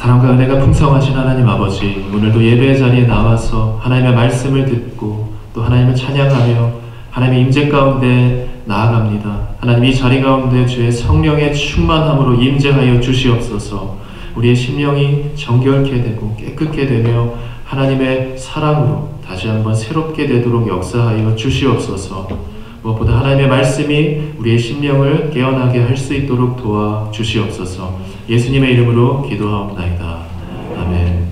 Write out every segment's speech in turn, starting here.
사랑과 은혜가 풍성하신 하나님 아버지, 오늘도 예배의 자리에 나와서 하나님의 말씀을 듣고 또 하나님을 찬양하며 하나님의 임재 가운데 나아갑니다. 하나님, 이 자리 가운데 주의 성령의 충만함으로 임재하여 주시옵소서. 우리의 심령이 정결케 되고 깨끗게 되며 하나님의 사랑으로 다시 한번 새롭게 되도록 역사하여 주시옵소서. 무엇보다 하나님의 말씀이 우리의 심령을 깨어나게 할 수 있도록 도와 주시옵소서. 예수님의 이름으로 기도하옵나이다. 아멘.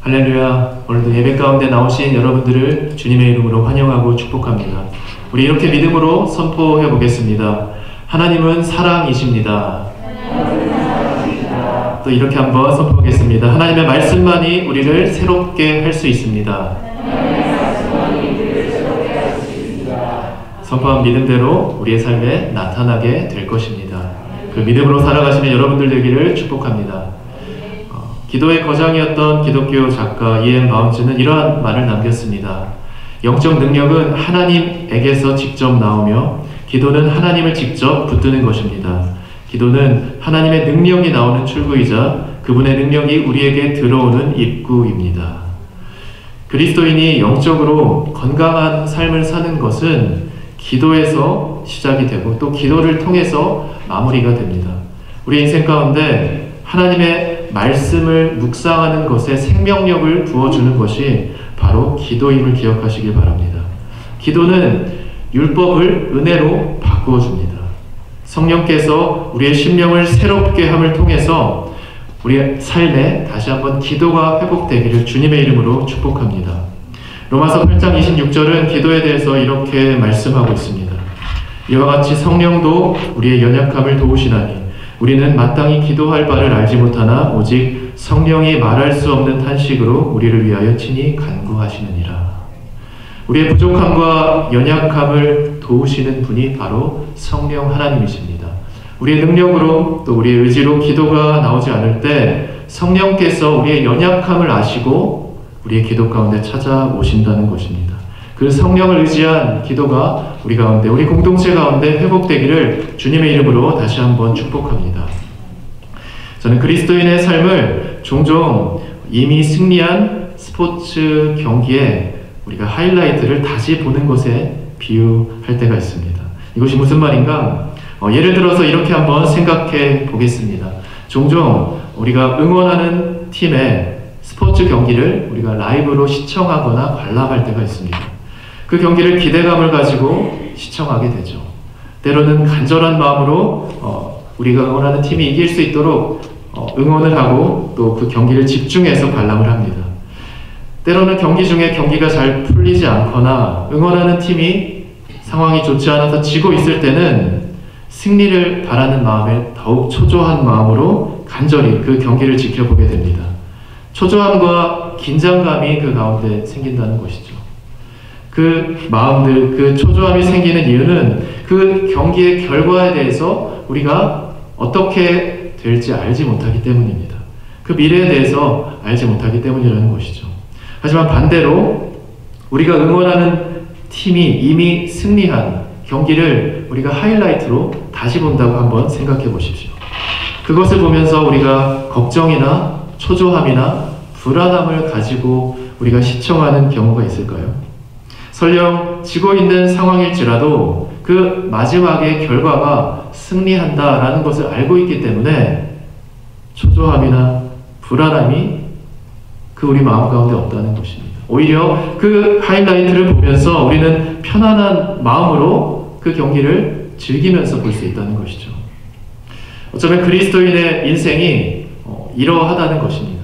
할렐루야. 오늘도 예배 가운데 나오신 여러분들을 주님의 이름으로 환영하고 축복합니다. 우리 이렇게 믿음으로 선포해 보겠습니다. 하나님은 사랑이십니다. 또 이렇게 한번 선포하겠습니다. 하나님의 말씀만이 우리를 새롭게 할 수 있습니다. 선포한 믿음대로 우리의 삶에 나타나게 될 것입니다. 그 믿음으로 살아가시는 여러분들 되기를 축복합니다. 기도의 거장이었던 기독교 작가 E.M. 바운츠는 이러한 말을 남겼습니다. 영적 능력은 하나님에게서 직접 나오며 기도는 하나님을 직접 붙드는 것입니다. 기도는 하나님의 능력이 나오는 출구이자 그분의 능력이 우리에게 들어오는 입구입니다. 그리스도인이 영적으로 건강한 삶을 사는 것은 기도에서 시작이 되고 또 기도를 통해서 마무리가 됩니다. 우리 인생 가운데 하나님의 말씀을 묵상하는 것에 생명력을 부어주는 것이 바로 기도임을 기억하시길 바랍니다. 기도는 율법을 은혜로 바꾸어 줍니다. 성령께서 우리의 심령을 새롭게 함을 통해서 우리의 삶에 다시 한번 기도가 회복되기를 주님의 이름으로 축복합니다. 로마서 8장 26절은 기도에 대해서 이렇게 말씀하고 있습니다. 이와 같이 성령도 우리의 연약함을 도우시나니 우리는 마땅히 기도할 바를 알지 못하나 오직 성령이 말할 수 없는 탄식으로 우리를 위하여 친히 간구하시느니라. 우리의 부족함과 연약함을 도우시는 분이 바로 성령 하나님이십니다. 우리의 능력으로 또 우리의 의지로 기도가 나오지 않을 때 성령께서 우리의 연약함을 아시고 우리의 기도 가운데 찾아오신다는 것입니다. 그 성령을 의지한 기도가 우리 가운데, 우리 공동체 가운데 회복되기를 주님의 이름으로 다시 한번 축복합니다. 저는 그리스도인의 삶을 종종 이미 승리한 스포츠 경기에 우리가 하이라이트를 다시 보는 것에 비유할 때가 있습니다. 이것이 무슨 말인가? 예를 들어서 이렇게 한번 생각해 보겠습니다. 종종 우리가 응원하는 팀의 스포츠 경기를 우리가 라이브로 시청하거나 관람할 때가 있습니다. 그 경기를 기대감을 가지고 시청하게 되죠. 때로는 간절한 마음으로 우리가 응원하는 팀이 이길 수 있도록 응원을 하고 또 그 경기를 집중해서 관람을 합니다. 때로는 경기 중에 경기가 잘 풀리지 않거나 응원하는 팀이 상황이 좋지 않아서 지고 있을 때는 승리를 바라는 마음에 더욱 초조한 마음으로 간절히 그 경기를 지켜보게 됩니다. 초조함과 긴장감이 그 가운데 생긴다는 것이죠. 그 마음들, 그 초조함이 생기는 이유는 그 경기의 결과에 대해서 우리가 어떻게 될지 알지 못하기 때문입니다. 그 미래에 대해서 알지 못하기 때문이라는 것이죠. 하지만 반대로 우리가 응원하는 팀이 이미 승리한 경기를 우리가 하이라이트로 다시 본다고 한번 생각해 보십시오. 그것을 보면서 우리가 걱정이나 초조함이나 불안함을 가지고 우리가 시청하는 경우가 있을까요? 설령 지고 있는 상황일지라도 그 마지막의 결과가 승리한다라는 것을 알고 있기 때문에 초조함이나 불안함이 그 우리 마음 가운데 없다는 것입니다. 오히려 그 하이라이트를 보면서 우리는 편안한 마음으로 그 경기를 즐기면서 볼 수 있다는 것이죠. 어쩌면 그리스도인의 인생이 이러하다는 것입니다.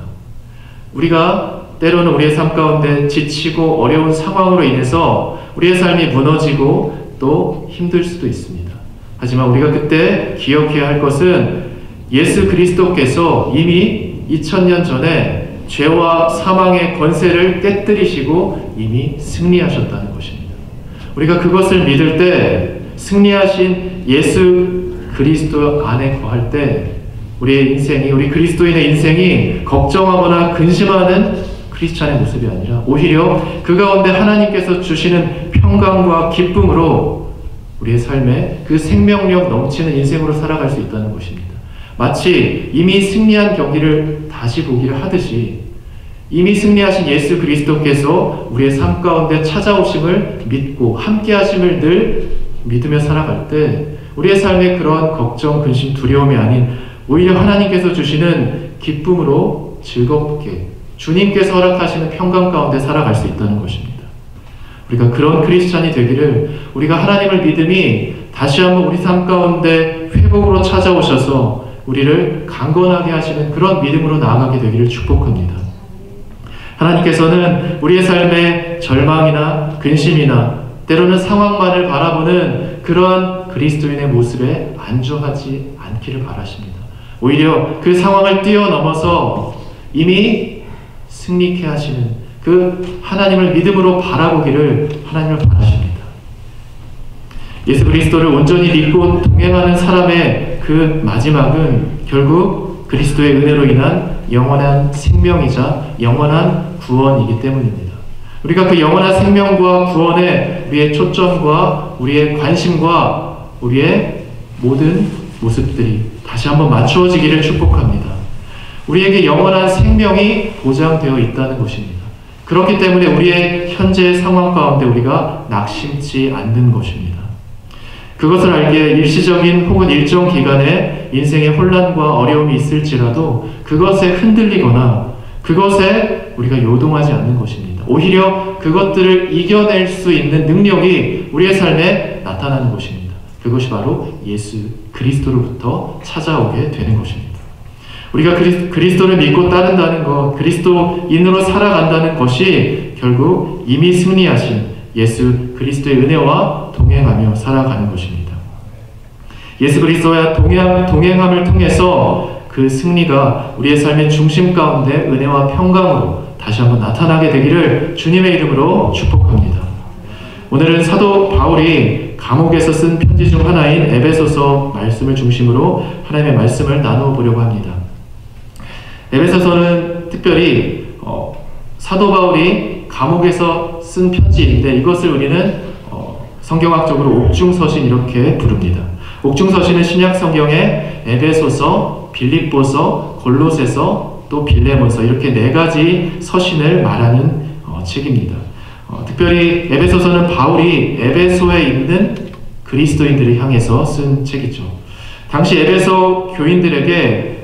우리가 때로는 우리의 삶 가운데 지치고 어려운 상황으로 인해서 우리의 삶이 무너지고 또 힘들 수도 있습니다. 하지만 우리가 그때 기억해야 할 것은 예수 그리스도께서 이미 2000년 전에 죄와 사망의 권세를 깨뜨리시고 이미 승리하셨다는 것입니다. 우리가 그것을 믿을 때 승리하신 예수 그리스도 안에 거할 때 우리의 인생이, 우리 그리스도인의 인생이 걱정하거나 근심하는 크리스찬의 모습이 아니라 오히려 그 가운데 하나님께서 주시는 평강과 기쁨으로 우리의 삶에 그 생명력 넘치는 인생으로 살아갈 수 있다는 것입니다. 마치 이미 승리한 경기를 다시 보기를 하듯이 이미 승리하신 예수 그리스도께서 우리의 삶 가운데 찾아오심을 믿고 함께 하심을 늘 믿으며 살아갈 때 우리의 삶에 그러한 걱정, 근심, 두려움이 아닌 오히려 하나님께서 주시는 기쁨으로 즐겁게 주님께서 허락하시는 평강 가운데 살아갈 수 있다는 것입니다. 우리가 그런 크리스찬이 되기를, 우리가 하나님을 믿음이 다시 한번 우리 삶 가운데 회복으로 찾아오셔서 우리를 강건하게 하시는 그런 믿음으로 나아가게 되기를 축복합니다. 하나님께서는 우리의 삶에 절망이나 근심이나 때로는 상황만을 바라보는 그러한 그리스도인의 모습에 안주하지 않기를 바라십니다. 오히려 그 상황을 뛰어넘어서 이미 승리케 하시는 그 하나님을 믿음으로 바라보기를 하나님을 바라십니다. 예수 그리스도를 온전히 믿고 동행하는 사람의 그 마지막은 결국 그리스도의 은혜로 인한 영원한 생명이자 영원한 구원이기 때문입니다. 우리가 그 영원한 생명과 구원에 우리의 초점과 우리의 관심과 우리의 모든 모습들이 다시 한번 맞추어지기를 축복합니다. 우리에게 영원한 생명이 보장되어 있다는 것입니다. 그렇기 때문에 우리의 현재 상황 가운데 우리가 낙심치 않는 것입니다. 그것을 알기에 일시적인 혹은 일정 기간에 인생의 혼란과 어려움이 있을지라도 그것에 흔들리거나 그것에 우리가 요동하지 않는 것입니다. 오히려 그것들을 이겨낼 수 있는 능력이 우리의 삶에 나타나는 것입니다. 그것이 바로 예수 그리스도로부터 찾아오게 되는 것입니다. 우리가 그리스도를 믿고 따른다는 것, 그리스도인으로 살아간다는 것이 결국 이미 승리하신 예수 그리스도의 은혜와 동행하며 살아가는 것입니다. 예수 그리스도와 동행함을 통해서 그 승리가 우리의 삶의 중심 가운데 은혜와 평강으로 다시 한번 나타나게 되기를 주님의 이름으로 축복합니다. 오늘은 사도 바울이 감옥에서 쓴 편지 중 하나인 에베소서 말씀을 중심으로 하나님의 말씀을 나누어 보려고 합니다. 에베소서는 특별히 사도 바울이 감옥에서 쓴 편지인데 이것을 우리는 성경학적으로 옥중서신 이렇게 부릅니다. 옥중서신은 신약 성경에 에베소서, 빌립보서, 골로새서, 또 빌레몬서 이렇게 4가지 서신을 말하는 책입니다. 특별히 에베소서는 바울이 에베소에 있는 그리스도인들을 향해서 쓴 책이죠. 당시 에베소 교인들에게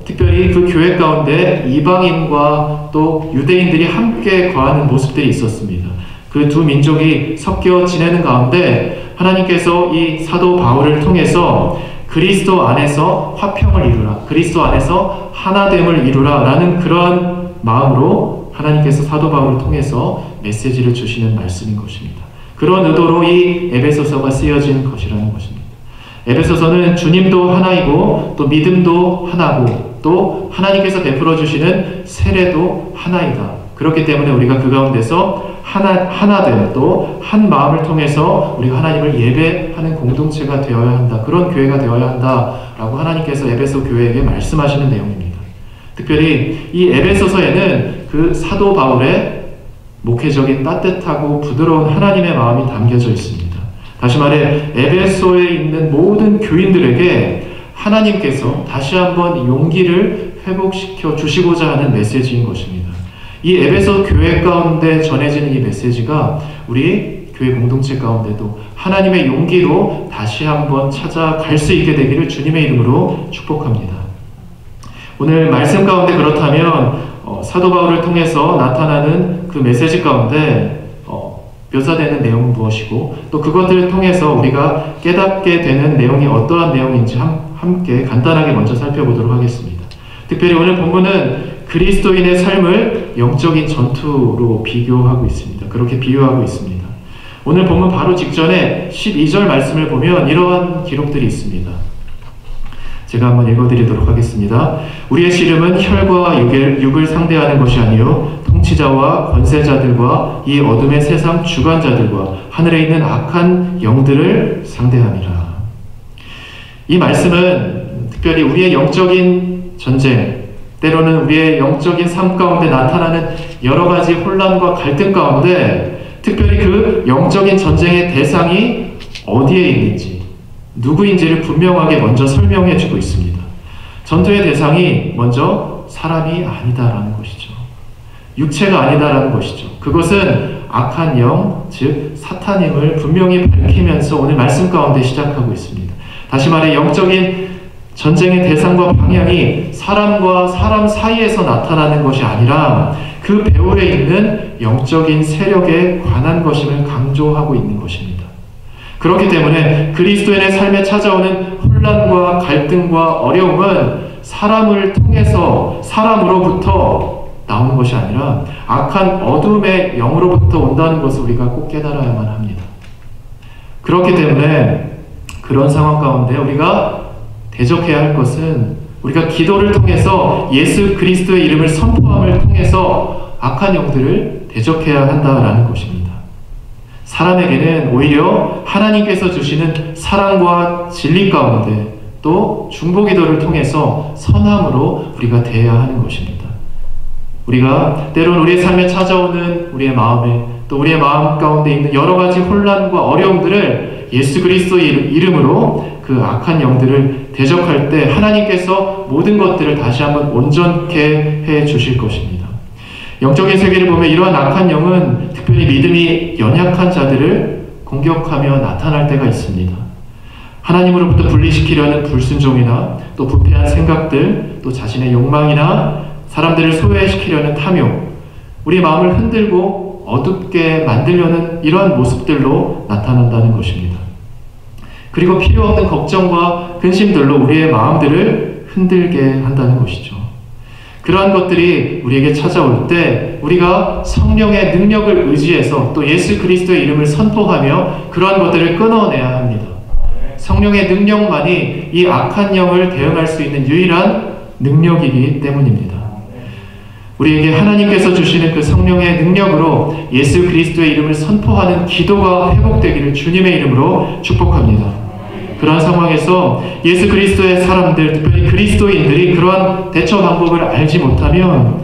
특별히 그 교회 가운데 이방인과 또 유대인들이 함께 거하는 모습들이 있었습니다. 그 두 민족이 섞여 지내는 가운데 하나님께서 이 사도 바울을 통해서 그리스도 안에서 화평을 이루라, 그리스도 안에서 하나됨을 이루라 라는 그러한 마음으로 하나님께서 사도 바울을 통해서 메시지를 주시는 말씀인 것입니다. 그런 의도로 이 에베소서가 쓰여진 것이라는 것입니다. 에베소서는 주님도 하나이고 또 믿음도 하나고 또 하나님께서 베풀어 주시는 세례도 하나이다. 그렇기 때문에 우리가 그 가운데서 하나됨 또 한 마음을 통해서 우리가 하나님을 예배하는 공동체가 되어야 한다. 그런 교회가 되어야 한다라고 하나님께서 에베소 교회에게 말씀하시는 내용입니다. 특별히 이 에베소서에는 그 사도 바울의 목회적인 따뜻하고 부드러운 하나님의 마음이 담겨져 있습니다. 다시 말해 에베소에 있는 모든 교인들에게 하나님께서 다시 한번 용기를 회복시켜 주시고자 하는 메시지인 것입니다. 이 에베소 교회 가운데 전해지는 이 메시지가 우리 교회 공동체 가운데도 하나님의 용기로 다시 한번 찾아갈 수 있게 되기를 주님의 이름으로 축복합니다. 오늘 말씀 가운데 그렇다면 사도 바울을 통해서 나타나는 그 메시지 가운데 묘사되는 내용은 무엇이고 또 그것들을 통해서 우리가 깨닫게 되는 내용이 어떠한 내용인지 함께 간단하게 먼저 살펴보도록 하겠습니다. 특별히 오늘 본문은 그리스도인의 삶을 영적인 전투로 비교하고 있습니다. 그렇게 비유하고 있습니다. 오늘 본문 바로 직전에 12절 말씀을 보면 이러한 기록들이 있습니다. 제가 한번 읽어드리도록 하겠습니다. 우리의 씨름은 혈과 육을 상대하는 것이 아니요 통치자와 권세자들과 이 어둠의 세상 주관자들과 하늘에 있는 악한 영들을 상대함이라. 이 말씀은 특별히 우리의 영적인 전쟁, 때로는 우리의 영적인 삶 가운데 나타나는 여러 가지 혼란과 갈등 가운데 특별히 그 영적인 전쟁의 대상이 어디에 있는지, 누구인지를 분명하게 먼저 설명해 주고 있습니다. 전투의 대상이 먼저 사람이 아니다라는 것이죠. 육체가 아니다라는 것이죠. 그것은 악한 영, 즉 사탄임을 분명히 밝히면서 오늘 말씀 가운데 시작하고 있습니다. 다시 말해 영적인 전쟁의 대상과 방향이 사람과 사람 사이에서 나타나는 것이 아니라 그 배후에 있는 영적인 세력에 관한 것임을 강조하고 있는 것입니다. 그렇기 때문에 그리스도인의 삶에 찾아오는 혼란과 갈등과 어려움은 사람을 통해서 사람으로부터 나오는 것이 아니라 악한 어둠의 영으로부터 온다는 것을 우리가 꼭 깨달아야만 합니다. 그렇기 때문에 그런 상황 가운데 우리가 대적해야 할 것은 우리가 기도를 통해서 예수 그리스도의 이름을 선포함을 통해서 악한 영들을 대적해야 한다라는 것입니다. 사람에게는 오히려 하나님께서 주시는 사랑과 진리 가운데 또 중보기도를 통해서 선함으로 우리가 대해야 하는 것입니다. 우리가 때론 우리의 삶에 찾아오는 우리의 마음에 또 우리의 마음 가운데 있는 여러 가지 혼란과 어려움들을 예수 그리스도의 이름으로 그 악한 영들을 대적할 때 하나님께서 모든 것들을 다시 한번 온전케 해 주실 것입니다. 영적인 세계를 보면 이러한 악한 영은 특별히 믿음이 연약한 자들을 공격하며 나타날 때가 있습니다. 하나님으로부터 분리시키려는 불순종이나 또 부패한 생각들, 또 자신의 욕망이나 사람들을 소외시키려는 탐욕, 우리 마음을 흔들고 어둡게 만들려는 이러한 모습들로 나타난다는 것입니다. 그리고 필요 없는 걱정과 근심들로 우리의 마음들을 흔들게 한다는 것이죠. 그러한 것들이 우리에게 찾아올 때 우리가 성령의 능력을 의지해서 또 예수 그리스도의 이름을 선포하며 그러한 것들을 끊어내야 합니다. 성령의 능력만이 이 악한 영을 대응할 수 있는 유일한 능력이기 때문입니다. 우리에게 하나님께서 주시는 그 성령의 능력으로 예수 그리스도의 이름을 선포하는 기도가 회복되기를 주님의 이름으로 축복합니다. 그러한 상황에서 예수 그리스도의 사람들, 특별히 그리스도인들이 그러한 대처 방법을 알지 못하면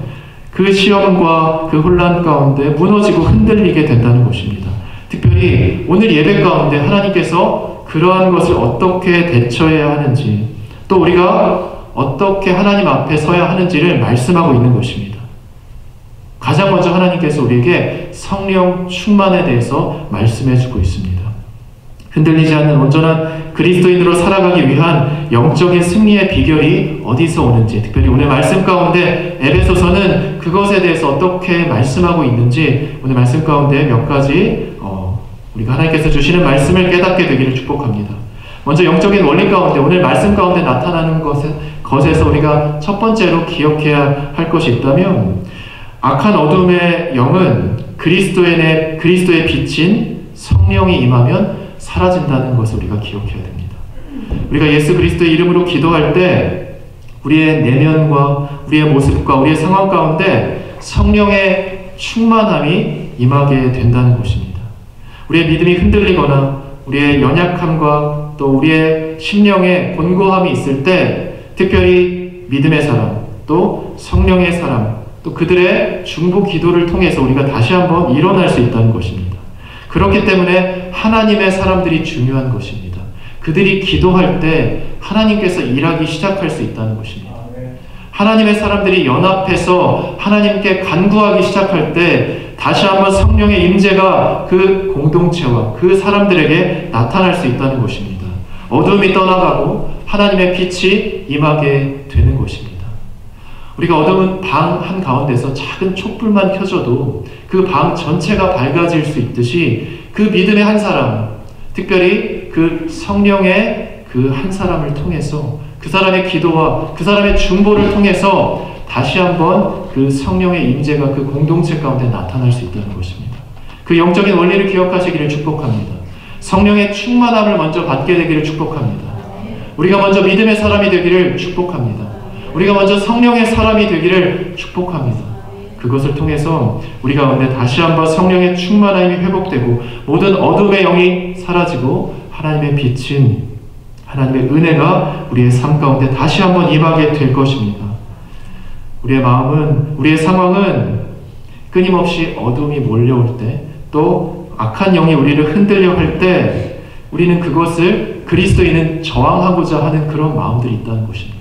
그 시험과 그 혼란 가운데 무너지고 흔들리게 된다는 것입니다. 특별히 오늘 예배 가운데 하나님께서 그러한 것을 어떻게 대처해야 하는지 또 우리가 어떻게 하나님 앞에 서야 하는지를 말씀하고 있는 것입니다. 가장 먼저 하나님께서 우리에게 성령 충만에 대해서 말씀해주고 있습니다. 흔들리지 않는 온전한 그리스도인으로 살아가기 위한 영적인 승리의 비결이 어디서 오는지, 특별히 오늘 말씀 가운데 에베소서는 그것에 대해서 어떻게 말씀하고 있는지 오늘 말씀 가운데 몇 가지 우리가 하나님께서 주시는 말씀을 깨닫게 되기를 축복합니다. 먼저 영적인 원리 가운데 오늘 말씀 가운데 나타나는 것에서 우리가 첫 번째로 기억해야 할 것이 있다면 악한 어둠의 영은 그리스도의 빛인 성령이 임하면 사라진다는 것을 우리가 기억해야 됩니다. 우리가 예수 그리스도의 이름으로 기도할 때 우리의 내면과 우리의 모습과 우리의 상황 가운데 성령의 충만함이 임하게 된다는 것입니다. 우리의 믿음이 흔들리거나 우리의 연약함과 또 우리의 심령의 곤고함이 있을 때 특별히 믿음의 사람 또 성령의 사람 또 그들의 중보 기도를 통해서 우리가 다시 한번 일어날 수 있다는 것입니다. 그렇기 때문에 하나님의 사람들이 중요한 것입니다. 그들이 기도할 때 하나님께서 일하기 시작할 수 있다는 것입니다. 하나님의 사람들이 연합해서 하나님께 간구하기 시작할 때 다시 한번 성령의 임재가 그 공동체와 그 사람들에게 나타날 수 있다는 것입니다. 어둠이 떠나가고 하나님의 빛이 임하게 되는 것입니다. 우리가 어두운 방 한가운데서 작은 촛불만 켜져도 그 방 전체가 밝아질 수 있듯이 그 믿음의 한 사람, 특별히 그 성령의 그 한 사람을 통해서 그 사람의 기도와 그 사람의 중보를 통해서 다시 한번 그 성령의 임재가 그 공동체 가운데 나타날 수 있다는 것입니다. 그 영적인 원리를 기억하시기를 축복합니다. 성령의 충만함을 먼저 받게 되기를 축복합니다. 우리가 먼저 믿음의 사람이 되기를 축복합니다. 우리가 먼저 성령의 사람이 되기를 축복합니다. 그것을 통해서 우리 가운데 다시 한번 성령의 충만함이 회복되고 모든 어둠의 영이 사라지고 하나님의 빛인 하나님의 은혜가 우리의 삶 가운데 다시 한번 임하게 될 것입니다. 우리의 마음은, 우리의 상황은 끊임없이 어둠이 몰려올 때, 또 악한 영이 우리를 흔들려 할 때 우리는 그것을 그리스도인은 저항하고자 하는 그런 마음들이 있다는 것입니다.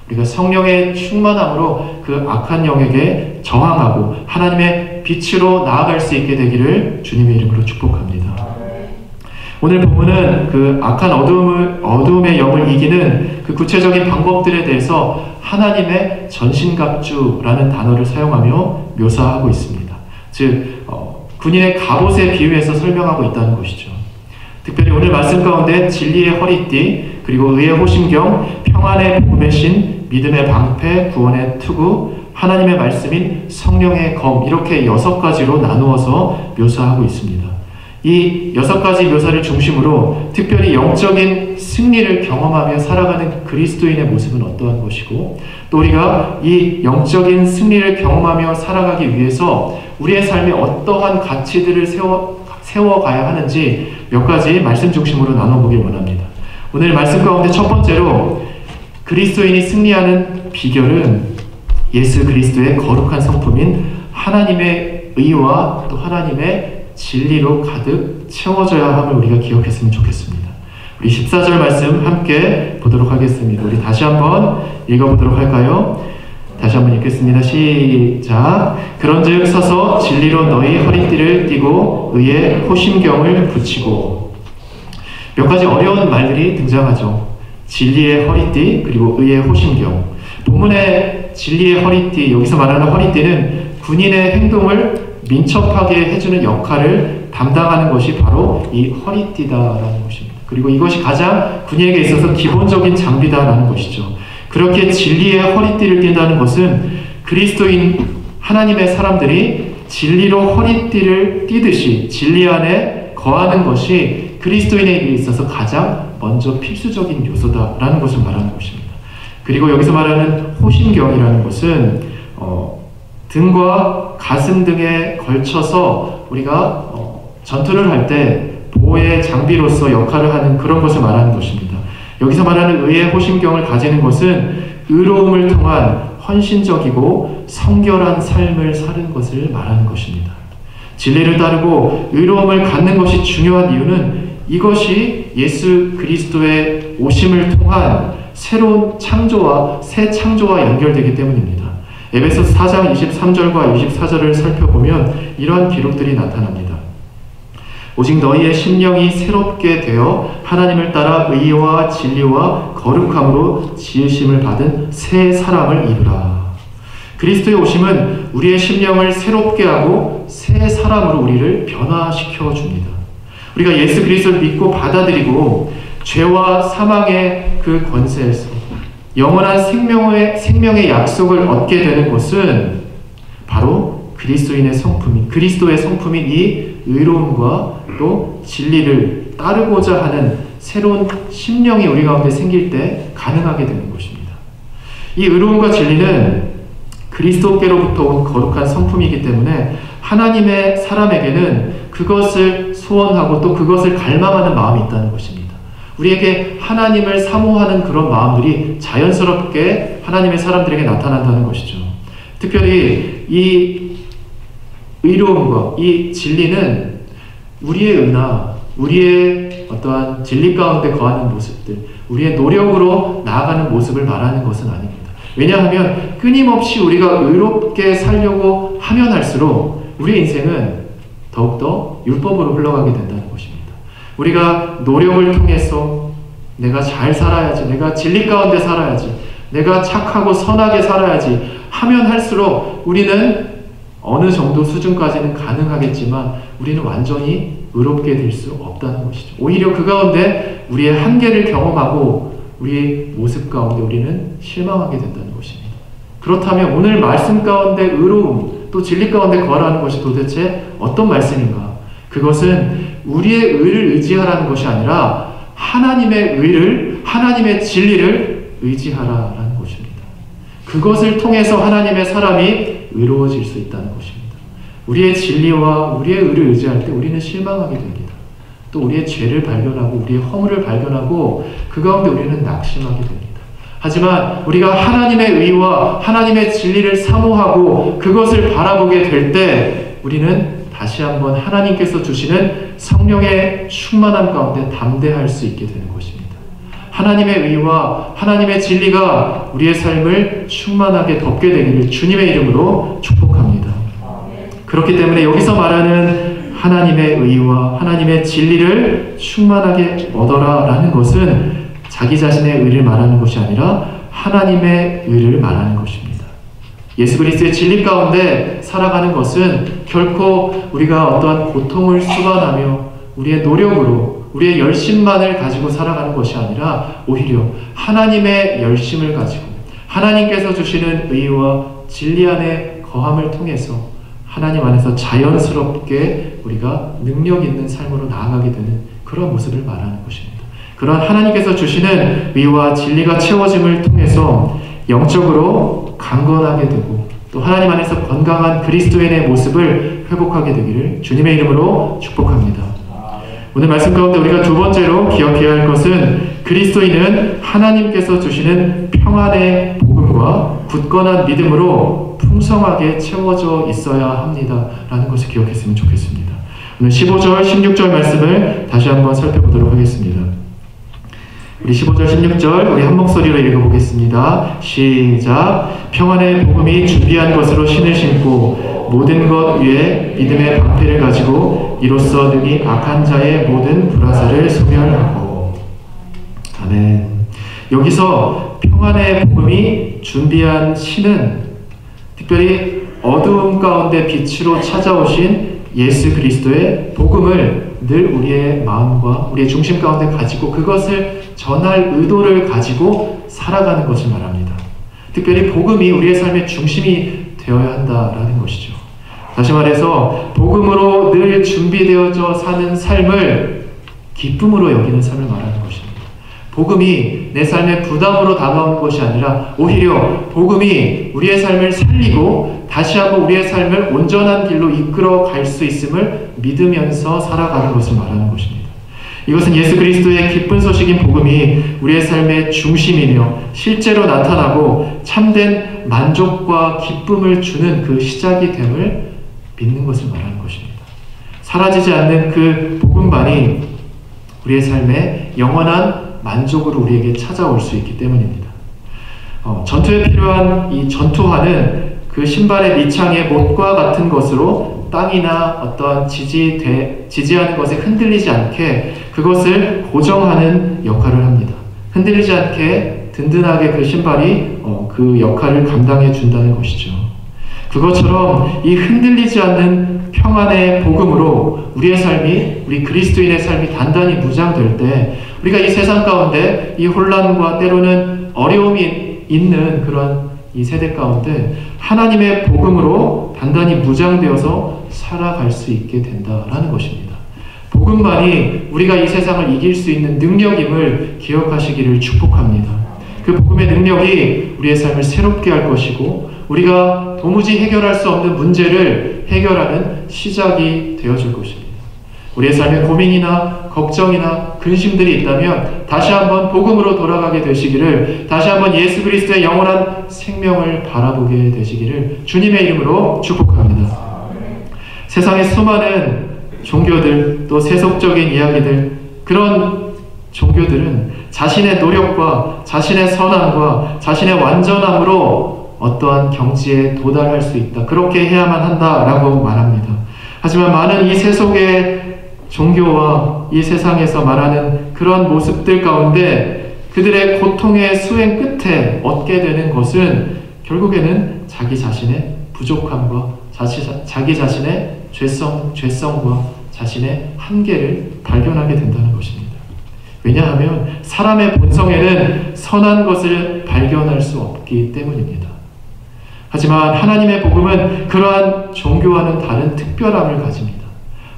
우리가 성령의 충만함으로 그 악한 영에게 저항하고 하나님의 빛으로 나아갈 수 있게 되기를 주님의 이름으로 축복합니다. 오늘 본문은 그 악한 어두움의 영을 이기는 그 구체적인 방법들에 대해서 하나님의 전신갑주라는 단어를 사용하며 묘사하고 있습니다. 즉 군인의 갑옷에 비유해서 설명하고 있다는 것이죠. 특별히 오늘 말씀 가운데 진리의 허리띠, 그리고 의의 호심경, 평안의 복음의 신, 믿음의 방패, 구원의 투구, 하나님의 말씀인 성령의 검, 이렇게 6가지로 나누어서 묘사하고 있습니다. 이 6가지 묘사를 중심으로 특별히 영적인 승리를 경험하며 살아가는 그리스도인의 모습은 어떠한 것이고, 또 우리가 이 영적인 승리를 경험하며 살아가기 위해서 우리의 삶에 어떠한 가치들을 세워가야 하는지 몇 가지 말씀 중심으로 나눠보길 원합니다. 오늘 말씀 가운데 첫 번째로 그리스도인이 승리하는 비결은 예수 그리스도의 거룩한 성품인 하나님의 의와 또 하나님의 진리로 가득 채워져야 함을 우리가 기억했으면 좋겠습니다. 우리 14절 말씀 함께 보도록 하겠습니다. 우리 다시 한번 읽어보도록 할까요? 다시 한번 읽겠습니다. 시작. 그런즉 서서 진리로 너희 허리띠를 띠고 의의 호심경을 붙이고. 몇 가지 어려운 말들이 등장하죠. 진리의 허리띠, 그리고 의의 호심경. 본문의 진리의 허리띠, 여기서 말하는 허리띠는 군인의 행동을 민첩하게 해주는 역할을 담당하는 것이 바로 이 허리띠다라는 것입니다. 그리고 이것이 가장 군인에게 있어서 기본적인 장비다라는 것이죠. 그렇게 진리의 허리띠를 띈다는 것은 그리스도인 하나님의 사람들이 진리로 허리띠를 띠듯이 진리 안에 거하는 것이 그리스도인에게 있어서 가장 먼저 필수적인 요소다라는 것을 말하는 것입니다. 그리고 여기서 말하는 호심경이라는 것은 등과 가슴 등에 걸쳐서 우리가 전투를 할 때 보호의 장비로서 역할을 하는 그런 것을 말하는 것입니다. 여기서 말하는 의의 호심경을 가지는 것은 의로움을 통한 헌신적이고 성결한 삶을 사는 것을 말하는 것입니다. 진리를 따르고 의로움을 갖는 것이 중요한 이유는 이것이 예수 그리스도의 오심을 통한 새로운 창조와 새 창조와 연결되기 때문입니다. 에베소서 4장 23절과 24절을 살펴보면 이러한 기록들이 나타납니다. 오직 너희의 심령이 새롭게 되어 하나님을 따라 의와 진리와 거룩함으로 지으심을 받은 새 사람을 입으라. 그리스도의 오심은 우리의 심령을 새롭게 하고 새 사람으로 우리를 변화시켜 줍니다. 우리가 예수 그리스도를 믿고 받아들이고 죄와 사망의 그 권세에서 영원한 생명의 약속을 얻게 되는 것은 바로 그리스도의 성품인 이 의로움과 또 진리를 따르고자 하는 새로운 심령이 우리 가운데 생길 때 가능하게 되는 것입니다. 이 의로움과 진리는 그리스도께로부터 온 거룩한 성품이기 때문에 하나님의 사람에게는 그것을 소원하고 또 그것을 갈망하는 마음이 있다는 것입니다. 우리에게 하나님을 사모하는 그런 마음들이 자연스럽게 하나님의 사람들에게 나타난다는 것이죠. 특별히 이 의로움과 이 진리는 우리의 은하, 우리의 어떠한 진리 가운데 거하는 모습들, 우리의 노력으로 나아가는 모습을 말하는 것은 아닙니다. 왜냐하면 끊임없이 우리가 의롭게 살려고 하면 할수록 우리의 인생은 더욱더 율법으로 흘러가게 된다는 것입니다. 우리가 노력을 통해서 내가 잘 살아야지, 내가 진리 가운데 살아야지, 내가 착하고 선하게 살아야지 하면 할수록 우리는 어느 정도 수준까지는 가능하겠지만 우리는 완전히 의롭게 될 수 없다는 것이죠. 오히려 그 가운데 우리의 한계를 경험하고 우리의 모습 가운데 우리는 실망하게 된다는 것입니다. 그렇다면 오늘 말씀 가운데 의로움, 또 진리 가운데 거하라는 것이 도대체 어떤 말씀인가? 그것은 우리의 의를 의지하라는 것이 아니라 하나님의 의를, 하나님의 진리를 의지하라는 것입니다. 그것을 통해서 하나님의 사람이 의로워질 수 있다는 것입니다. 우리의 진리와 우리의 의를 의지할 때 우리는 실망하게 됩니다. 또 우리의 죄를 발견하고 우리의 허물을 발견하고 그 가운데 우리는 낙심하게 됩니다. 하지만 우리가 하나님의 의와 하나님의 진리를 사모하고 그것을 바라보게 될 때 우리는 다시 한번 하나님께서 주시는 성령의 충만함 가운데 담대할 수 있게 되는 것입니다. 하나님의 의와 하나님의 진리가 우리의 삶을 충만하게 덮게 되기를 주님의 이름으로 축복합니다. 그렇기 때문에 여기서 말하는 하나님의 의와 하나님의 진리를 충만하게 얻어라 라는 것은 자기 자신의 의를 말하는 것이 아니라 하나님의 의를 말하는 것입니다. 예수 그리스도의 진리 가운데 살아가는 것은 결코 우리가 어떠한 고통을 수반하며 우리의 노력으로 우리의 열심만을 가지고 살아가는 것이 아니라 오히려 하나님의 열심을 가지고 하나님께서 주시는 의와 진리 안에 거함을 통해서 하나님 안에서 자연스럽게 우리가 능력 있는 삶으로 나아가게 되는 그런 모습을 말하는 것입니다. 그런 하나님께서 주시는 의와 진리가 채워짐을 통해서 영적으로 강건하게 되고 또 하나님 안에서 건강한 그리스도인의 모습을 회복하게 되기를 주님의 이름으로 축복합니다. 오늘 말씀 가운데 우리가 두 번째로 기억해야 할 것은 그리스도인은 하나님께서 주시는 평안의 복음과 굳건한 믿음으로 풍성하게 채워져 있어야 합니다 라는 것을 기억했으면 좋겠습니다. 오늘 15절, 16절 말씀을 다시 한번 살펴보도록 하겠습니다. 우리 15절, 16절 우리 한 목소리로 읽어보겠습니다. 시작. 평안의 복음이 준비한 것으로 신을 신고 모든 것 위에 믿음의 방패를 가지고 이로써 능히 악한 자의 모든 불화살을 소멸하고. 아멘. 여기서 평안의 복음이 준비한 신은 특별히 어두움 가운데 빛으로 찾아오신 예수 그리스도의 복음을 늘 우리의 마음과 우리의 중심 가운데 가지고 그것을 전할 의도를 가지고 살아가는 것을 말합니다. 특별히 복음이 우리의 삶의 중심이 되어야 한다라는 것이죠. 다시 말해서 복음으로 늘 준비되어져 사는 삶을 기쁨으로 여기는 삶을 말하는 것입니다. 복음이 내 삶의 부담으로 다가오는 것이 아니라 오히려 복음이 우리의 삶을 살리고 다시 한번 우리의 삶을 온전한 길로 이끌어 갈 수 있음을 믿으면서 살아가는 것을 말하는 것입니다. 이것은 예수 그리스도의 기쁜 소식인 복음이 우리의 삶의 중심이며 실제로 나타나고 참된 만족과 기쁨을 주는 그 시작이 됨을 믿는 것을 말하는 것입니다. 사라지지 않는 그 복음만이 우리의 삶에 영원한 만족으로 우리에게 찾아올 수 있기 때문입니다. 전투에 필요한 이 전투화는 그 신발의 밑창의 못과 같은 것으로 땅이나 어떠한 지지하는 것에 흔들리지 않게 그것을 고정하는 역할을 합니다. 흔들리지 않게 든든하게 그 신발이 그 역할을 감당해 준다는 것이죠. 그것처럼 이 흔들리지 않는 평안의 복음으로 우리의 삶이, 우리 그리스도인의 삶이 단단히 무장될 때 우리가 이 세상 가운데 이 혼란과 때로는 어려움이 있는 그런 이 세대 가운데 하나님의 복음으로 단단히 무장되어서 살아갈 수 있게 된다라는 것입니다. 복음만이 우리가 이 세상을 이길 수 있는 능력임을 기억하시기를 축복합니다. 그 복음의 능력이 우리의 삶을 새롭게 할 것이고 우리가 도무지 해결할 수 없는 문제를 해결하는 시작이 되어줄 것입니다. 우리의 삶에 고민이나 걱정이나 근심들이 있다면 다시 한번 복음으로 돌아가게 되시기를, 다시 한번 예수 그리스도의 영원한 생명을 바라보게 되시기를 주님의 이름으로 축복합니다. 세상의 수많은 종교들, 또 세속적인 이야기들, 그런 종교들은 자신의 노력과 자신의 선함과 자신의 완전함으로 어떠한 경지에 도달할 수 있다, 그렇게 해야만 한다라고 말합니다. 하지만 많은 이 세속의 종교와 이 세상에서 말하는 그런 모습들 가운데 그들의 고통의 수행 끝에 얻게 되는 것은 결국에는 자기 자신의 부족함과 자기 자신의 죄성과 자신의 한계를 발견하게 된다는 것입니다. 왜냐하면 사람의 본성에는 선한 것을 발견할 수 없기 때문입니다. 하지만 하나님의 복음은 그러한 종교와는 다른 특별함을 가집니다.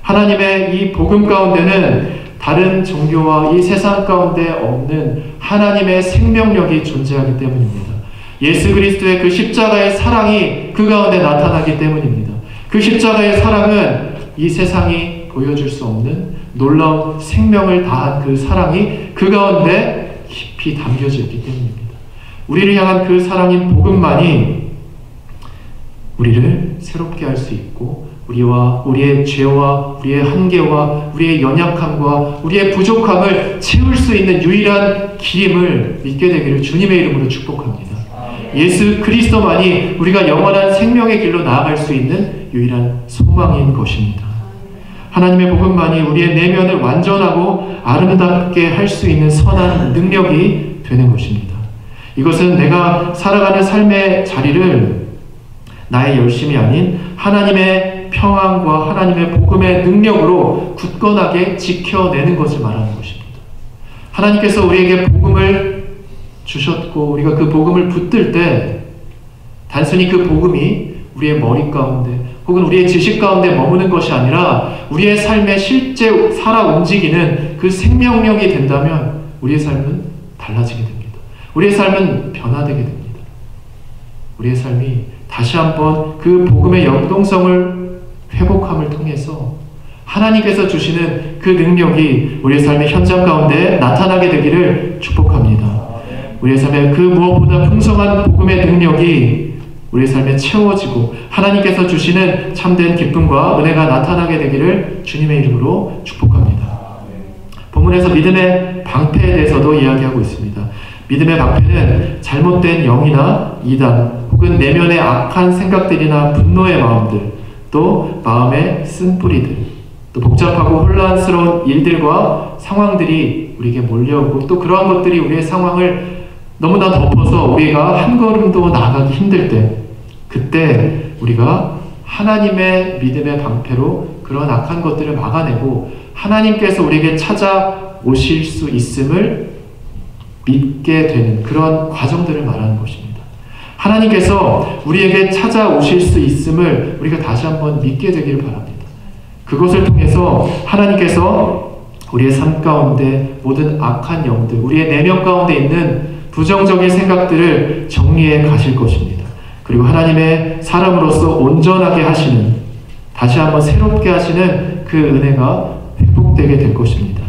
하나님의 이 복음 가운데는 다른 종교와 이 세상 가운데 없는 하나님의 생명력이 존재하기 때문입니다. 예수 그리스도의 그 십자가의 사랑이 그 가운데 나타나기 때문입니다. 그 십자가의 사랑은 이 세상이 보여줄 수 없는 놀라운 생명을 다한 그 사랑이 그 가운데 깊이 담겨져 있기 때문입니다. 우리를 향한 그 사랑인 복음만이 우리를 새롭게 할 수 있고 우리와 우리의 죄와 우리의 한계와 우리의 연약함과 우리의 부족함을 채울 수 있는 유일한 길임을 믿게 되기를 주님의 이름으로 축복합니다. 예수 그리스도만이 우리가 영원한 생명의 길로 나아갈 수 있는 유일한 소망인 것입니다. 하나님의 복음만이 우리의 내면을 완전하고 아름답게 할 수 있는 선한 능력이 되는 것입니다. 이것은 내가 살아가는 삶의 자리를 나의 열심이 아닌 하나님의 평안과 하나님의 복음의 능력으로 굳건하게 지켜내는 것을 말하는 것입니다. 하나님께서 우리에게 복음을 주셨고 우리가 그 복음을 붙들 때 단순히 그 복음이 우리의 머리 가운데 혹은 우리의 지식 가운데 머무는 것이 아니라 우리의 삶에 실제 살아 움직이는 그 생명력이 된다면 우리의 삶은 달라지게 됩니다. 우리의 삶은 변화되게 됩니다. 우리의 삶이 다시 한번 그 복음의 영동성을 회복함을 통해서 하나님께서 주시는 그 능력이 우리의 삶의 현장 가운데 나타나게 되기를 축복합니다. 우리의 삶에 그 무엇보다 풍성한 복음의 능력이 우리의 삶에 채워지고 하나님께서 주시는 참된 기쁨과 은혜가 나타나게 되기를 주님의 이름으로 축복합니다. 본문에서 믿음의 방패에 대해서도 이야기하고 있습니다. 믿음의 방패는 잘못된 영이나 이단 혹은 내면의 악한 생각들이나 분노의 마음들, 또 마음의 쓴뿌리들, 또 복잡하고 혼란스러운 일들과 상황들이 우리에게 몰려오고 또 그러한 것들이 우리의 상황을 너무나 덮어서 우리가 한 걸음도 나아가기 힘들 때, 그때 우리가 하나님의 믿음의 방패로 그런 악한 것들을 막아내고 하나님께서 우리에게 찾아오실 수 있음을 믿게 되는 그런 과정들을 말하는 것입니다. 하나님께서 우리에게 찾아오실 수 있음을 우리가 다시 한번 믿게 되기를 바랍니다. 그것을 통해서 하나님께서 우리의 삶 가운데 모든 악한 영들, 우리의 내면 가운데 있는 부정적인 생각들을 정리해 가실 것입니다. 그리고 하나님의 사람으로서 온전하게 하시는, 다시 한번 새롭게 하시는 그 은혜가 회복되게 될 것입니다.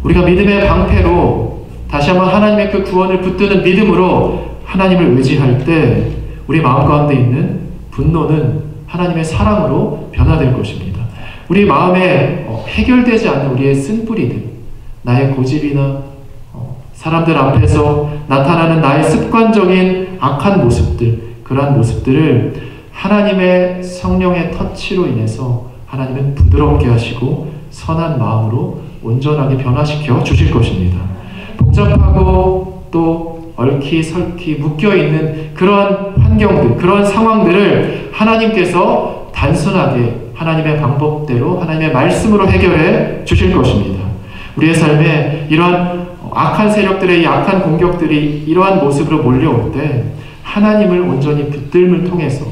우리가 믿음의 방패로 다시 한번 하나님의 그 구원을 붙드는 믿음으로 하나님을 의지할 때 우리 마음 가운데 있는 분노는 하나님의 사랑으로 변화될 것입니다. 우리 마음에 해결되지 않는 우리의 쓴뿌리들, 나의 고집이나 사람들 앞에서 나타나는 나의 습관적인 악한 모습들, 그러한 모습들을 하나님의 성령의 터치로 인해서 하나님은 부드럽게 하시고 선한 마음으로 온전하게 변화시켜 주실 것입니다. 복잡하고 또 얽히설키 묶여있는 그러한 환경들, 그러한 상황들을 하나님께서 단순하게 하나님의 방법대로 하나님의 말씀으로 해결해 주실 것입니다. 우리의 삶에 이러한 악한 세력들의 이 악한 공격들이 이러한 모습으로 몰려올 때 하나님을 온전히 붙들음을 통해서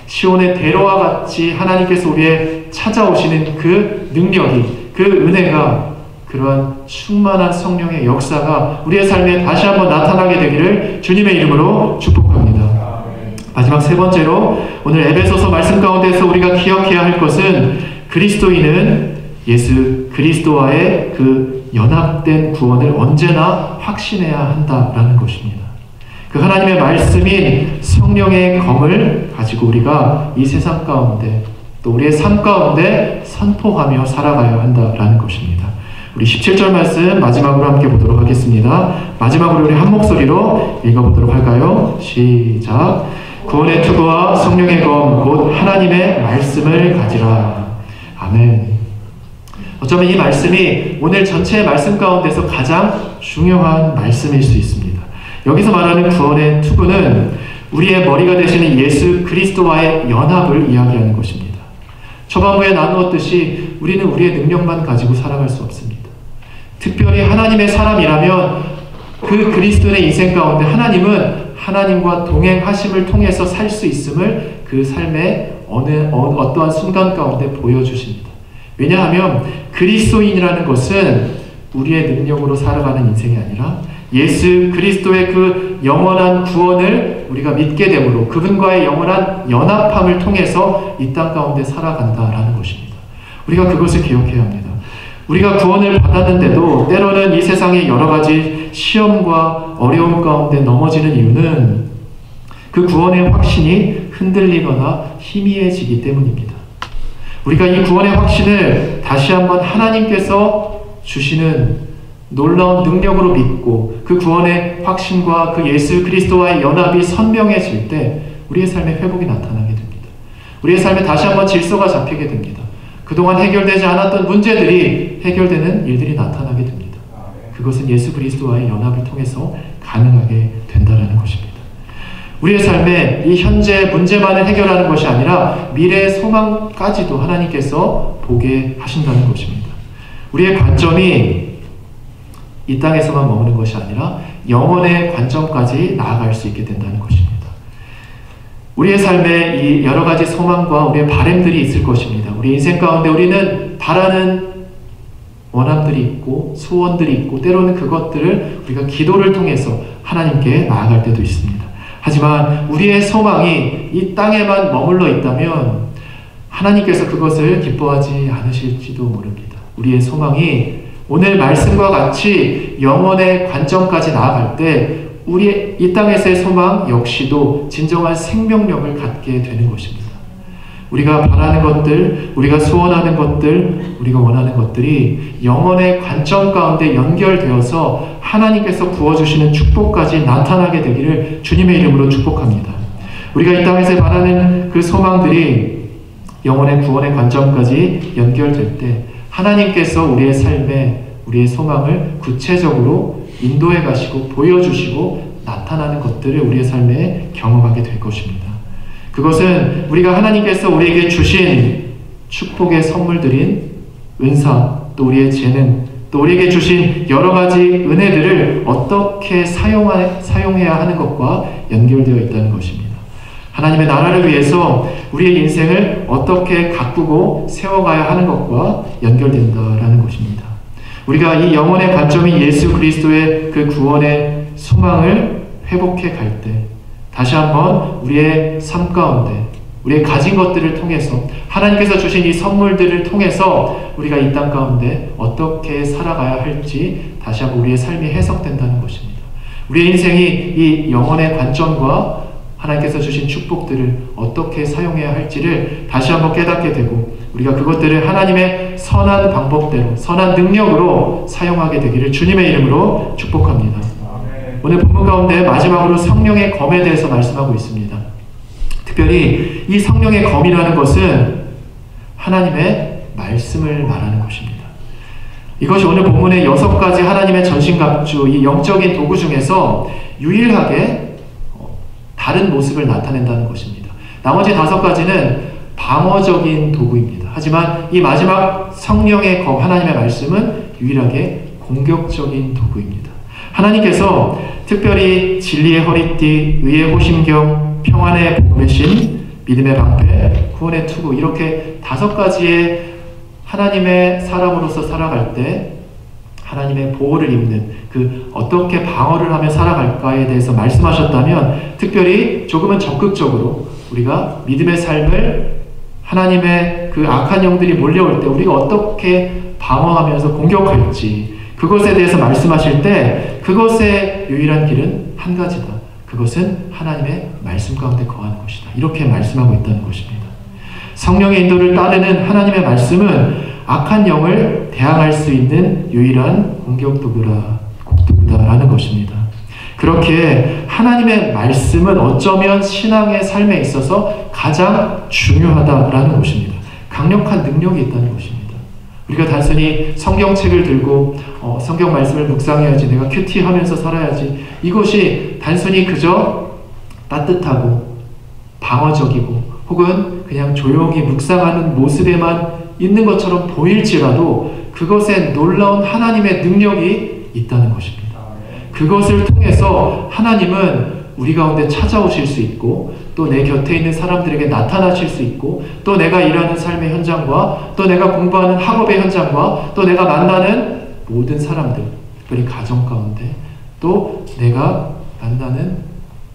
시온의 대로와 같이 하나님께서 우리의 찾아오시는 그 능력이, 그 은혜가, 그러한 충만한 성령의 역사가 우리의 삶에 다시 한번 나타나게 되기를 주님의 이름으로 축복합니다. 마지막 세 번째로 오늘 에베소서 말씀 가운데서 우리가 기억해야 할 것은 그리스도인은 예수 그리스도와의 그 연합된 구원을 언제나 확신해야 한다라는 것입니다. 그 하나님의 말씀인 성령의 검을 가지고 우리가 이 세상 가운데 또 우리의 삶 가운데 선포하며 살아가야 한다라는 것입니다. 우리 17절 말씀 마지막으로 함께 보도록 하겠습니다. 마지막으로 우리 한 목소리로 읽어보도록 할까요? 시작. 구원의 투구와 성령의 검 곧 하나님의 말씀을 가지라. 아멘. 어쩌면 이 말씀이 오늘 전체 말씀 가운데서 가장 중요한 말씀일 수 있습니다. 여기서 말하는 구원의 투구는 우리의 머리가 되시는 예수 그리스도와의 연합을 이야기하는 것입니다. 초반부에 나누었듯이 우리는 우리의 능력만 가지고 살아갈 수 없습니다. 특별히 하나님의 사람이라면 그 그리스도의 인생 가운데 하나님은 하나님과 동행하심을 통해서 살 수 있음을 그 삶의 어떠한 순간 가운데 보여주십니다. 왜냐하면 그리스도인이라는 것은 우리의 능력으로 살아가는 인생이 아니라 예수 그리스도의 그 영원한 구원을 우리가 믿게 되므로 그분과의 영원한 연합함을 통해서 이 땅 가운데 살아간다라는 것입니다. 우리가 그것을 기억해야 합니다. 우리가 구원을 받았는데도 때로는 이 세상의 여러 가지 시험과 어려움 가운데 넘어지는 이유는 그 구원의 확신이 흔들리거나 희미해지기 때문입니다. 우리가 이 구원의 확신을 다시 한번 하나님께서 주시는 놀라운 능력으로 믿고 그 구원의 확신과 그 예수 그리스도와의 연합이 선명해질 때 우리의 삶에 회복이 나타나게 됩니다. 우리의 삶에 다시 한번 질서가 잡히게 됩니다. 그동안 해결되지 않았던 문제들이 해결되는 일들이 나타나게 됩니다. 그것은 예수 그리스도와의 연합을 통해서 가능하게 된다는 것입니다. 우리의 삶에 이 현재 문제만을 해결하는 것이 아니라 미래의 소망까지도 하나님께서 보게 하신다는 것입니다. 우리의 관점이 이 땅에서만 머무는 것이 아니라 영원의 관점까지 나아갈 수 있게 된다는 것입니다. 우리의 삶에 이 여러 가지 소망과 우리의 바람들이 있을 것입니다. 우리 인생 가운데 우리는 바라는 원함들이 있고 소원들이 있고 때로는 그것들을 우리가 기도를 통해서 하나님께 나아갈 때도 있습니다. 하지만 우리의 소망이 이 땅에만 머물러 있다면 하나님께서 그것을 기뻐하지 않으실지도 모릅니다. 우리의 소망이 오늘 말씀과 같이 영원의 관점까지 나아갈 때 우리 이 땅에서의 소망 역시도 진정한 생명력을 갖게 되는 것입니다. 우리가 바라는 것들, 우리가 소원하는 것들, 우리가 원하는 것들이 영원의 관점 가운데 연결되어서 하나님께서 부어주시는 축복까지 나타나게 되기를 주님의 이름으로 축복합니다. 우리가 이 땅에서 바라는 그 소망들이 영원의 구원의 관점까지 연결될 때 하나님께서 우리의 삶에 우리의 소망을 구체적으로 인도해 가시고 보여주시고 나타나는 것들을 우리의 삶에 경험하게 될 것입니다. 그것은 우리가 하나님께서 우리에게 주신 축복의 선물들인 은사, 또 우리의 재능, 또 우리에게 주신 여러 가지 은혜들을 어떻게 사용해야 하는 것과 연결되어 있다는 것입니다. 하나님의 나라를 위해서 우리의 인생을 어떻게 가꾸고 세워가야 하는 것과 연결된다라는 것입니다. 우리가 이 영혼의 관점이 예수 그리스도의 그 구원의 소망을 회복해 갈 때 다시 한번 우리의 삶 가운데 우리의 가진 것들을 통해서 하나님께서 주신 이 선물들을 통해서 우리가 이 땅 가운데 어떻게 살아가야 할지 다시 한번 우리의 삶이 해석된다는 것입니다. 우리의 인생이 이 영혼의 관점과 하나님께서 주신 축복들을 어떻게 사용해야 할지를 다시 한번 깨닫게 되고 우리가 그것들을 하나님의 선한 방법대로 선한 능력으로 사용하게 되기를 주님의 이름으로 축복합니다. 오늘 본문 가운데 마지막으로 성령의 검에 대해서 말씀하고 있습니다. 특별히 이 성령의 검이라는 것은 하나님의 말씀을 말하는 것입니다. 이것이 오늘 본문의 6가지 하나님의 전신갑주, 이 영적인 도구 중에서 유일하게 다른 모습을 나타낸다는 것입니다. 나머지 5가지는 방어적인 도구입니다. 하지만 이 마지막 성령의 검, 하나님의 말씀은 유일하게 공격적인 도구입니다. 하나님께서 특별히 진리의 허리띠, 의의 호심경, 평안의 복음의 신, 믿음의 방패, 구원의 투구 이렇게 5가지의 하나님의 사람으로서 살아갈 때 하나님의 보호를 입는 그 어떻게 방어를 하며 살아갈까에 대해서 말씀하셨다면 특별히 조금은 적극적으로 우리가 믿음의 삶을 하나님의 그 악한 영들이 몰려올 때 우리가 어떻게 방어하면서 공격할지 그것에 대해서 말씀하실 때 그것의 유일한 길은 한 가지다. 그것은 하나님의 말씀 가운데 거하는 것이다. 이렇게 말씀하고 있다는 것입니다. 성령의 인도를 따르는 하나님의 말씀은 악한 영을 대항할 수 있는 유일한 공격 도구다라는 것입니다. 그렇게 하나님의 말씀은 어쩌면 신앙의 삶에 있어서 가장 중요하다라는 것입니다. 강력한 능력이 있다는 것입니다. 우리가 단순히 성경책을 들고 성경 말씀을 묵상해야지 내가 큐티하면서 살아야지 이것이 단순히 그저 따뜻하고 방어적이고 혹은 그냥 조용히 묵상하는 모습에만 있는 것처럼 보일지라도 그것에 놀라운 하나님의 능력이 있다는 것입니다. 그것을 통해서 하나님은 우리 가운데 찾아오실 수 있고 또 내 곁에 있는 사람들에게 나타나실 수 있고 또 내가 일하는 삶의 현장과 또 내가 공부하는 학업의 현장과 또 내가 만나는 모든 사람들, 특별히 가정 가운데 또 내가 만나는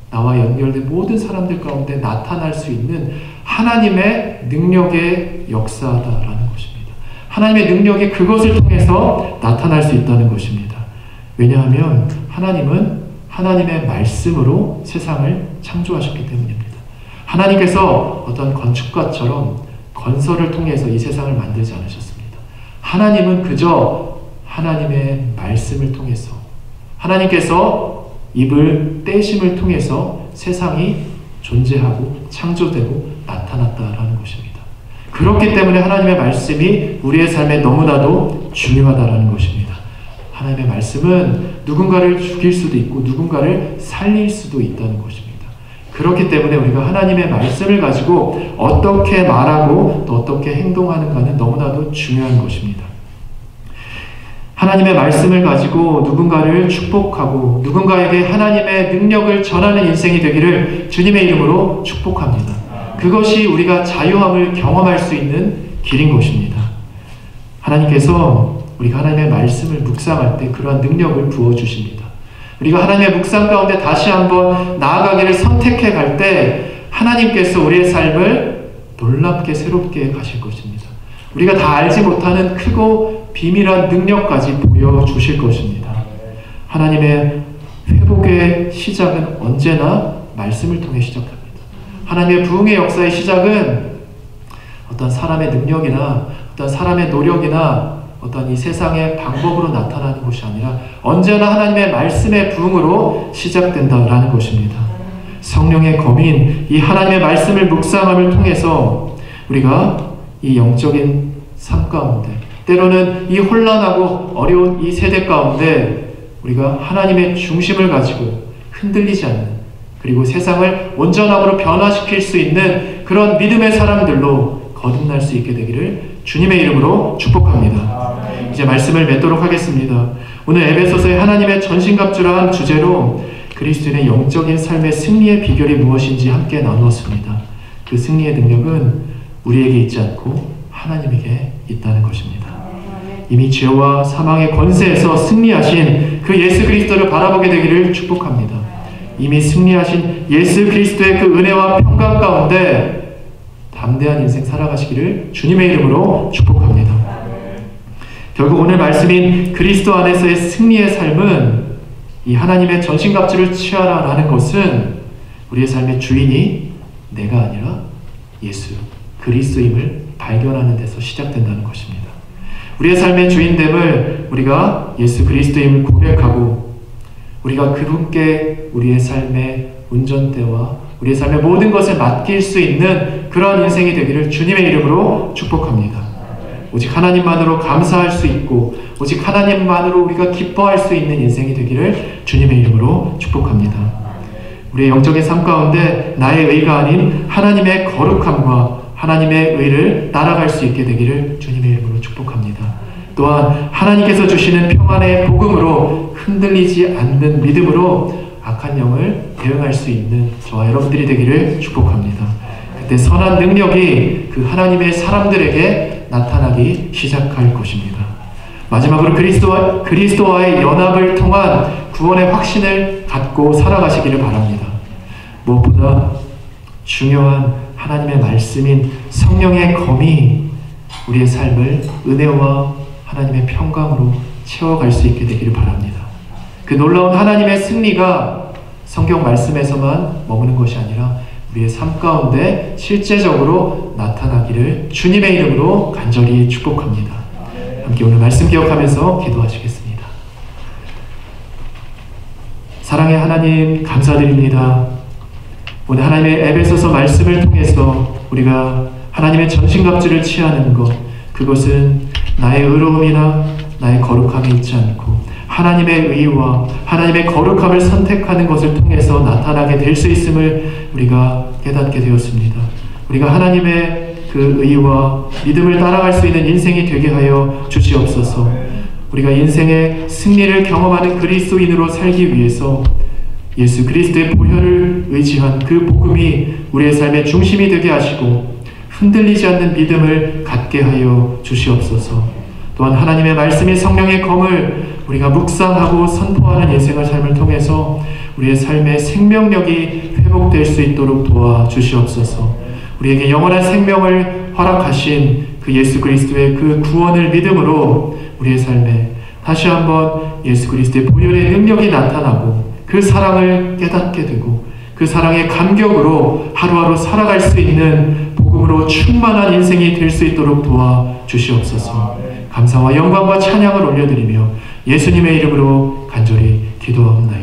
나와 연결된 모든 사람들 가운데 나타날 수 있는 하나님의 능력의 역사다라는 것입니다. 하나님의 능력이 그것을 통해서 나타날 수 있다는 것입니다. 왜냐하면 하나님은 하나님의 말씀으로 세상을 창조하셨기 때문입니다. 하나님께서 어떤 건축가처럼 건설을 통해서 이 세상을 만들지 않으셨습니다. 하나님은 그저 하나님의 말씀을 통해서, 하나님께서 입을 떼심을 통해서 세상이 존재하고 창조되고 나타났다라는 것입니다. 그렇기 때문에 하나님의 말씀이 우리의 삶에 너무나도 중요하다라는 것입니다. 하나님의 말씀은 누군가를 죽일 수도 있고 누군가를 살릴 수도 있다는 것입니다. 그렇기 때문에 우리가 하나님의 말씀을 가지고 어떻게 말하고 또 어떻게 행동하는가는 너무나도 중요한 것입니다. 하나님의 말씀을 가지고 누군가를 축복하고 누군가에게 하나님의 능력을 전하는 인생이 되기를 주님의 이름으로 축복합니다. 그것이 우리가 자유함을 경험할 수 있는 길인 것입니다. 하나님께서 우리가 하나님의 말씀을 묵상할 때 그러한 능력을 부어주십니다. 우리가 하나님의 묵상 가운데 다시 한번 나아가기를 선택해 갈 때 하나님께서 우리의 삶을 놀랍게 새롭게 가실 것입니다. 우리가 다 알지 못하는 크고 비밀한 능력까지 보여주실 것입니다. 하나님의 회복의 시작은 언제나 말씀을 통해 시작합니다. 하나님의 부흥의 역사의 시작은 어떤 사람의 능력이나 어떤 사람의 노력이나 어떤 이 세상의 방법으로 나타나는 것이 아니라 언제나 하나님의 말씀의 부흥으로 시작된다라는 것입니다. 성령의 검인 이 하나님의 말씀을 묵상함을 통해서 우리가 이 영적인 삶 가운데 때로는 이 혼란하고 어려운 이 세대 가운데 우리가 하나님의 중심을 가지고 흔들리지 않는 그리고 세상을 온전함으로 변화시킬 수 있는 그런 믿음의 사람들로 거듭날 수 있게 되기를 주님의 이름으로 축복합니다. 이제 말씀을 맺도록 하겠습니다. 오늘 에베소서의 하나님의 전신갑주라는 주제로 그리스도인의 영적인 삶의 승리의 비결이 무엇인지 함께 나누었습니다. 그 승리의 능력은 우리에게 있지 않고 하나님에게 있다는 것입니다. 이미 죄와 사망의 권세에서 승리하신 그 예수 그리스도를 바라보게 되기를 축복합니다. 이미 승리하신 예수 그리스도의 그 은혜와 평강 가운데 담대한 인생 살아가시기를 주님의 이름으로 축복합니다. 결국 오늘 말씀인 그리스도 안에서의 승리의 삶은 이 하나님의 전신갑주를 취하라라는 것은 우리의 삶의 주인이 내가 아니라 예수 그리스도임을 발견하는 데서 시작된다는 것입니다. 우리의 삶의 주인됨을 우리가 예수 그리스도임을 고백하고 우리가 그분께 우리의 삶의 운전대와 우리의 삶의 모든 것을 맡길 수 있는 그러한 인생이 되기를 주님의 이름으로 축복합니다. 오직 하나님만으로 감사할 수 있고 오직 하나님만으로 우리가 기뻐할 수 있는 인생이 되기를 주님의 이름으로 축복합니다. 우리의 영적인 삶 가운데 나의 의가 아닌 하나님의 거룩함과 하나님의 의를 따라갈 수 있게 되기를 주님의 이름으로 축복합니다. 또한 하나님께서 주시는 평안의 복음으로 흔들리지 않는 믿음으로 악한 영을 대응할 수 있는 저와 여러분들이 되기를 축복합니다. 그때 선한 능력이 그 하나님의 사람들에게 나타나기 시작할 것입니다. 마지막으로 그리스도와의 연합을 통한 구원의 확신을 갖고 살아가시기를 바랍니다. 무엇보다 중요한 하나님의 말씀인 성령의 검이 우리의 삶을 은혜와 하나님의 평강으로 채워갈 수 있게 되기를 바랍니다. 그 놀라운 하나님의 승리가 성경 말씀에서만 머무는 것이 아니라 우리의 삶 가운데 실제적으로 나타나기를 주님의 이름으로 간절히 축복합니다. 함께 오늘 말씀 기억하면서 기도하시겠습니다. 사랑의 하나님 감사드립니다. 오늘 하나님의 에베소서 말씀을 통해서 우리가 하나님의 전신갑주를 취하는 것, 그것은 나의 의로움이나 나의 거룩함이 있지 않고 하나님의 의와 하나님의 거룩함을 선택하는 것을 통해서 나타나게 될 수 있음을 우리가 깨닫게 되었습니다. 우리가 하나님의 그 의와 믿음을 따라갈 수 있는 인생이 되게 하여 주시옵소서. 우리가 인생의 승리를 경험하는 그리스도인으로 살기 위해서 예수 그리스도의 보혈을 의지한 그 복음이 우리의 삶의 중심이 되게 하시고 흔들리지 않는 믿음을 갖게 하여 주시옵소서. 또한 하나님의 말씀이 성령의 검을 우리가 묵상하고 선포하는 인생의 삶을 통해서 우리의 삶의 생명력이 회복될 수 있도록 도와주시옵소서. 우리에게 영원한 생명을 허락하신 그 예수 그리스도의 그 구원을 믿음으로 우리의 삶에 다시 한번 예수 그리스도의 보혈의 능력이 나타나고 그 사랑을 깨닫게 되고 그 사랑의 감격으로 하루하루 살아갈 수 있는 복음을 복음으로 충만한 인생이 될 수 있도록 도와주시옵소서. 감사와 영광과 찬양을 올려드리며 예수님의 이름으로 간절히 기도하옵나이다.